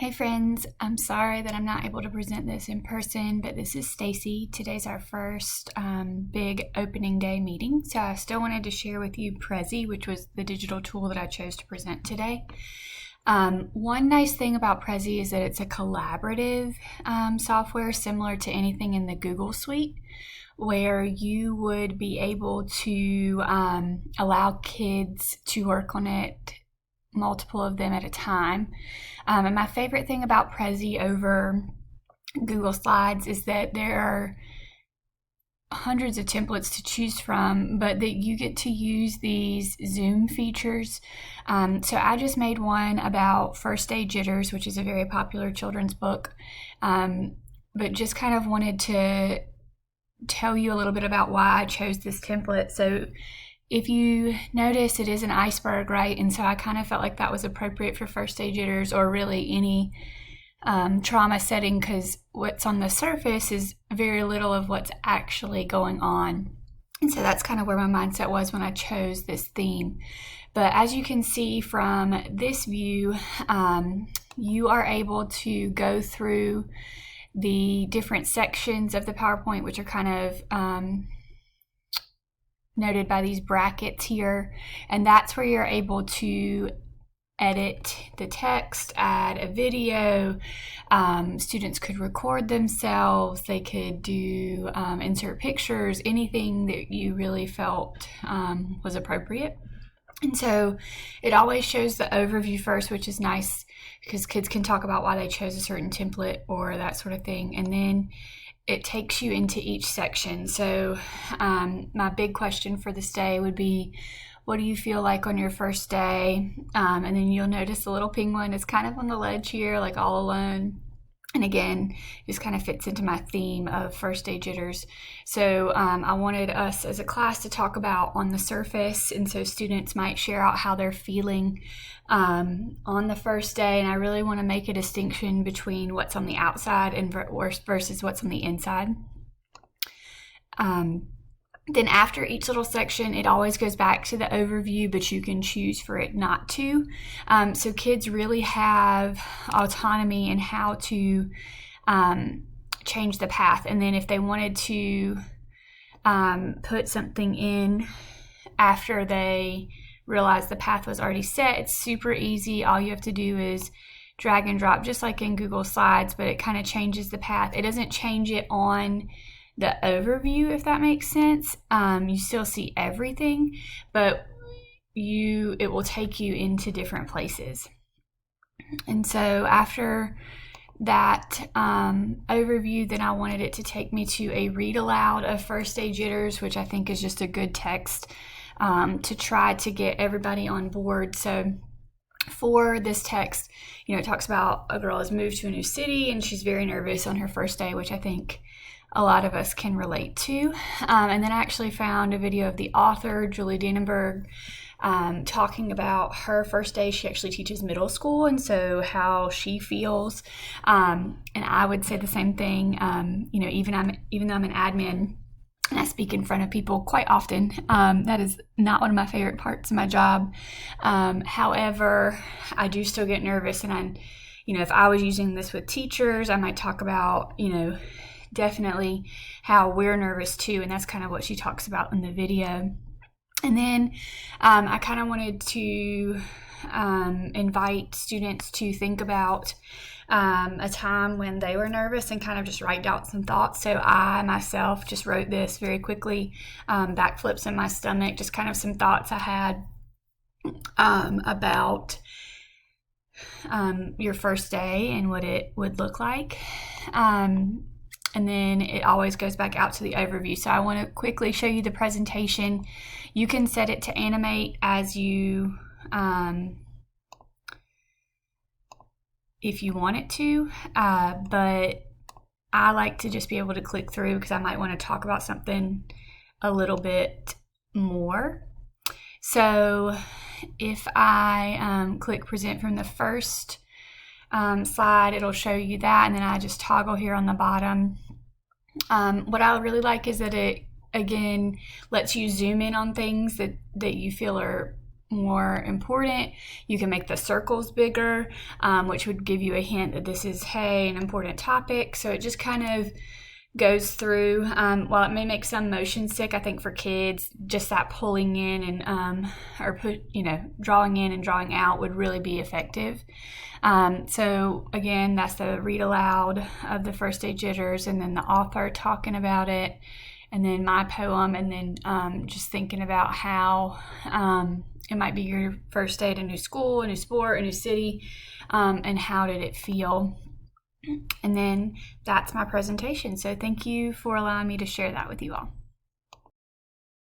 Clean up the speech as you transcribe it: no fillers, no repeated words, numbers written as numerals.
Hey friends, I'm sorry that I'm not able to present this in person, but this is Stacy. Today's our first big opening day meeting, so I still wanted to share with you Prezi, which was the digital tool that I chose to present today. One nice thing about Prezi is that it's a collaborative software similar to anything in the Google Suite, where you would be able to allow kids to work on it, multiple of them at a time. And my favorite thing about Prezi over Google Slides is that there are hundreds of templates to choose from, but that you get to use these Zoom features. So I just made one about First Day Jitters, which is a very popular children's book, but just kind of wanted to tell you a little bit about why I chose this template. So if you notice, it is an iceberg, right? And so I kind of felt like that was appropriate for First Day Jitters or really any trauma setting, because what's on the surface is very little of what's actually going on. And so that's kind of where my mindset was when I chose this theme. But as you can see from this view, you are able to go through the different sections of the PowerPoint, which are kind of noted by these brackets here, and that's where you're able to edit the text, add a video. Students could record themselves, they could do insert pictures, anything that you really felt was appropriate. And so it always shows the overview first, which is nice because kids can talk about why they chose a certain template or that sort of thing, and then it takes you into each section. So my big question for this day would be, what do you feel like on your first day? And then you'll notice the little penguin is kind of on the ledge here, like all alone. And again, this kind of fits into my theme of First Day Jitters. So I wanted us as a class to talk about on the surface, and so students might share out how they're feeling on the first day. And I really want to make a distinction between what's on the outside and versus what's on the inside. Then after each little section, it always goes back to the overview, but you can choose for it not to. So kids really have autonomy in how to change the path. And then if they wanted to put something in after they realize the path was already set, it's super easy. All you have to do is drag and drop, just like in Google Slides, but it kind of changes the path. It doesn't change it on the overview, if that makes sense. You still see everything, but it will take you into different places. And so after that overview, then I wanted it to take me to a read aloud of First Day Jitters, which I think is just a good text to try to get everybody on board. So for this text, it talks about a girl has moved to a new city and she's very nervous on her first day, which I think a lot of us can relate to. And then I actually found a video of the author, Julie Dannenberg, talking about her first day. She actually teaches middle school, and so how she feels. And I would say the same thing. Even though I'm an admin and I speak in front of people quite often, that is not one of my favorite parts of my job. However, I do still get nervous, and if I was using this with teachers, I might talk about, definitely how we're nervous too, and that's kind of what she talks about in the video. And then I kind of wanted to invite students to think about a time when they were nervous and kind of just write down some thoughts. So I myself just wrote this very quickly, backflips in my stomach, just kind of some thoughts I had about your first day and what it would look like. And then it always goes back out to the overview. So I want to quickly show you the presentation. You can set it to animate as you, if you want it to, but I like to just be able to click through because I might want to talk about something a little bit more. So if I click present from the first slide, it'll show you that, and then I just toggle here on the bottom. What I really like is that it again lets you zoom in on things that you feel are more important. You can make the circles bigger, which would give you a hint that this is, hey, an important topic. So it just kind of goes through. While it may make some motion sick, I think for kids, just that pulling in and drawing in and drawing out would really be effective. So again, that's the read aloud of the first day jitters, and then the author talking about it, and then my poem, and then just thinking about how it might be your first day at a new school, a new sport, a new city, and how did it feel. And then that's my presentation. So thank you for allowing me to share that with you all.